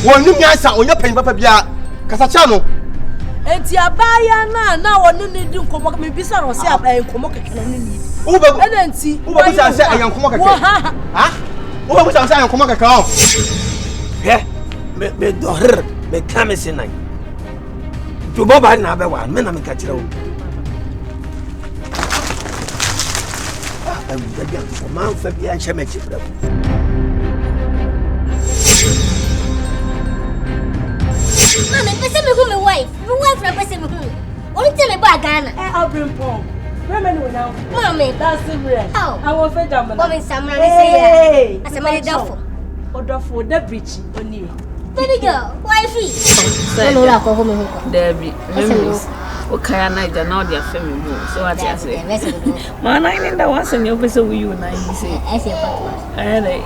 One new answer on your pen, Papa Bia Casachano. Eti abaya na wonu ne di nkomo me bisa no se abaya nkomo kekele ne ni. Uba enanti uba bisa se ayan nkomo kekele. Ha? Uba bisa se ayan nkomo kekele. He me dohir me kamese nan. To boba na be wa me na me ka kire wo. Am da dia ko man fa bia nche me kire. Mama, person me who my wife. My wife na person me who. Only tell me about Ghana. I'll bring pom. Remember no now. Mommy, that's the bread. Oh. I want fed jam. Mommy, Samra say ya. Asama dafo. Odafo the bridge oni. Baby girl, wifey. No la ko me ho. Debbie, okay, na ija na dia fe me ho. So what you say? Man, I need that once and you be so you na you say. I say what? Eh.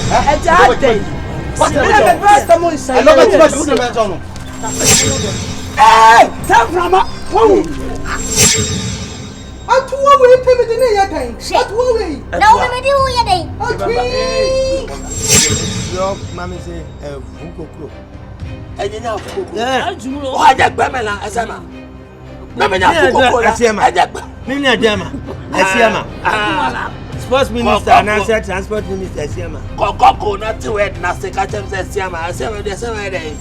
Ajate. What's the best someone say? I love it much good man John. Eh, Sam Rama. Atu wo we pay me the na ya kan. Atu wo we. Na wo me di wo ya dai. Atu. Yo, mama say Bukokro. Ejina Bukokro. Eh. O Agyakoo me na asema. Na me na Bukokro la. Agyakoo. Me na Agyakoo. Asiama. Sports Minister and answer Transport Minister Asiama. Kokoko na ti word na Sika chem say Asiama. Asiama dey say where dey.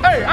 Hey,